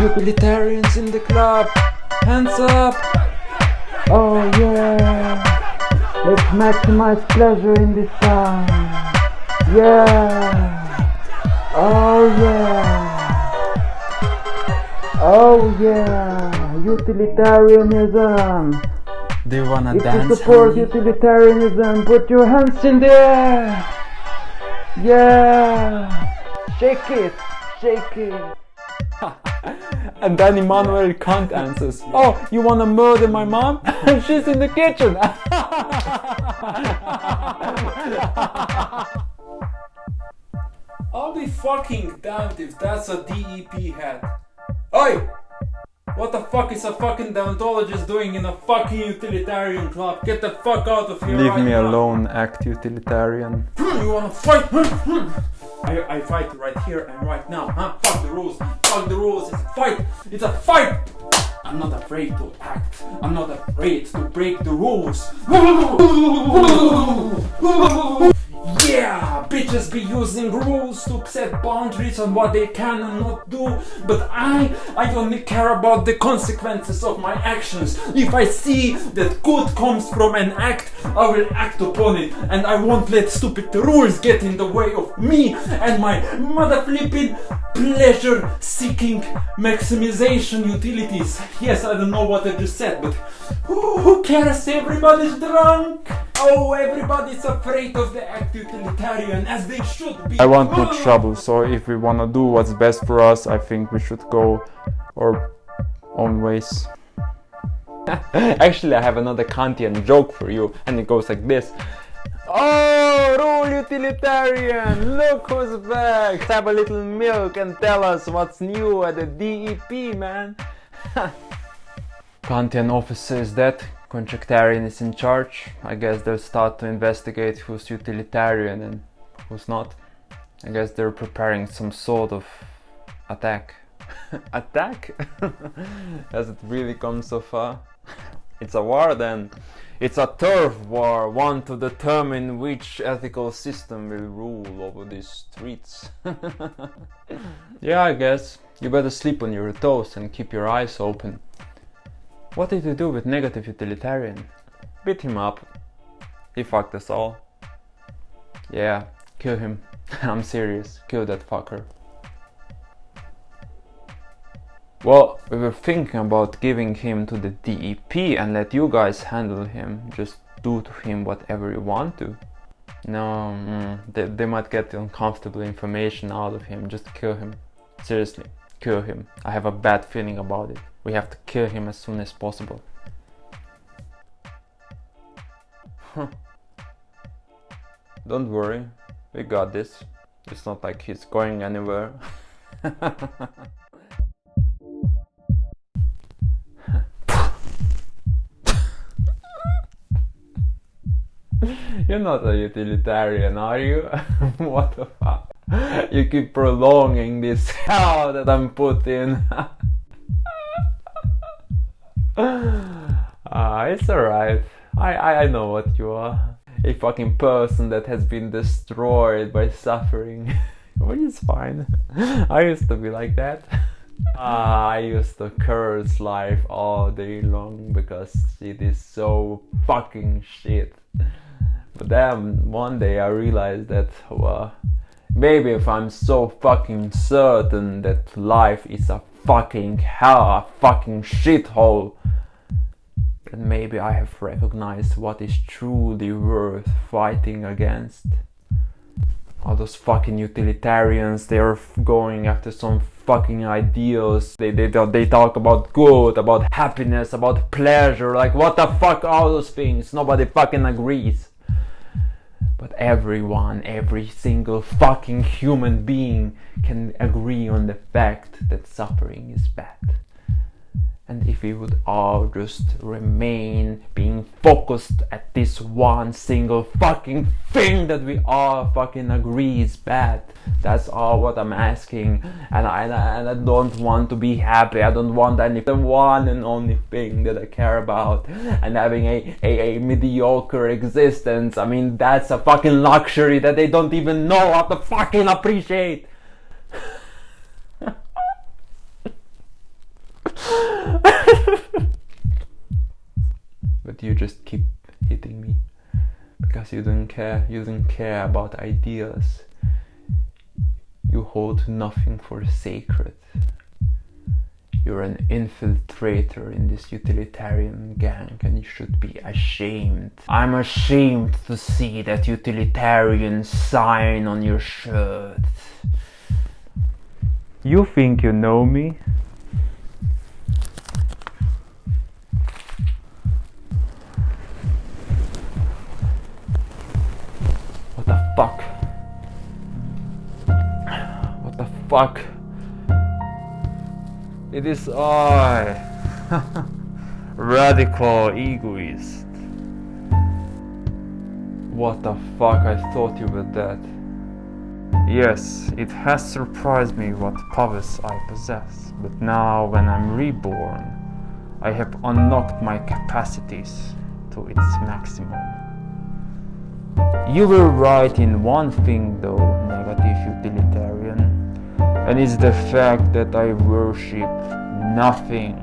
Utilitarians in the club, hands up! Oh yeah! Let's maximize pleasure in this time! Yeah! Oh yeah! Oh yeah! Utilitarianism! Do you wanna dance, If you support honey? Utilitarianism, put your hands in the air! Yeah! Shake it! Shake it! And then Emmanuel Kant answers, oh, you wanna murder my mom? She's in the kitchen! I'll be fucking damned if that's a DEP head. Oi! What the fuck is a fucking deontologist doing in a fucking utilitarian club? Get the fuck out of here. Leave me alone, act utilitarian. You wanna fight? I fight right here and right now, huh? Fuck the rules. Fuck the rules. It's a fight. It's a fight. I'm not afraid to act. I'm not afraid to break the rules. Yeah, bitches be using rules to set boundaries on what they can and not do, but I only care about the consequences of my actions. If I see that good comes from an act, I will act upon it, and I won't let stupid rules get in the way of me and my mother flipping pleasure seeking maximization utilities. Yes, I don't know what I just said, but who cares? Everybody's drunk. Oh, everybody's afraid of the act utilitarian, as they should be. I want no trouble, so if we wanna do what's best for us, I think we should go our own ways. Actually, I have another Kantian joke for you, and it goes like this. Oh, rule utilitarian, look who's back! Have a little milk and tell us what's new at the DEP, man. Kantian officer is dead. Contractarian is in charge. I guess they'll start to investigate who's utilitarian and who's not. I guess they're preparing some sort of attack. Attack? Has it really come so far? It's a war then. It's a turf war, one to determine which ethical system will rule over these streets. Yeah, I guess. You better sleep on your toes and keep your eyes open. What did you do with negative utilitarian? Beat him up. He fucked us all. Yeah, kill him. I'm serious. Kill that fucker. Well, we were thinking about giving him to the DEP and let you guys handle him. Just do to him whatever you want to. No, they might get uncomfortable information out of him. Just kill him. Seriously, kill him. I have a bad feeling about it. We have to kill him as soon as possible. Don't worry, we got this. It's not like he's going anywhere. You're not a utilitarian, are you? What the fuck? You keep prolonging this hell that I'm put in. It's alright. I know what you are. A fucking person that has been destroyed by suffering. Which is fine. I used to be like that. I used to curse life all day long because it is so fucking shit. But then one day I realized that, well, maybe if I'm so fucking certain that life is a fucking hell, a fucking shithole, then maybe I have recognized what is truly worth fighting against. All those fucking utilitarians, they are going after some fucking ideals. They talk about good, about happiness, about pleasure. Like, what the fuck are those things? Nobody fucking agrees. But everyone, every single fucking human being can agree on the fact that suffering is bad. And if we would all just remain being focused at this one single fucking thing that we all fucking agree is bad, that's all what I'm asking. And I don't want to be happy. I don't want any, the one and only thing that I care about. And having a mediocre existence, I mean, that's a fucking luxury that they don't even know how to fucking appreciate. But you just keep hitting me because you don't care about ideas. You hold nothing for sacred. You're an infiltrator in this utilitarian gang and you should be ashamed. I'm ashamed to see that utilitarian sign on your shirt. You think you know me? What the fuck? What the fuck? It is I, radical egoist. What the fuck, I thought you were dead. Yes, it has surprised me what powers I possess, but now when I'm reborn, I have unlocked my capacities to its maximum. You were right in one thing though, negative utilitarian, and it's the fact that I worship nothing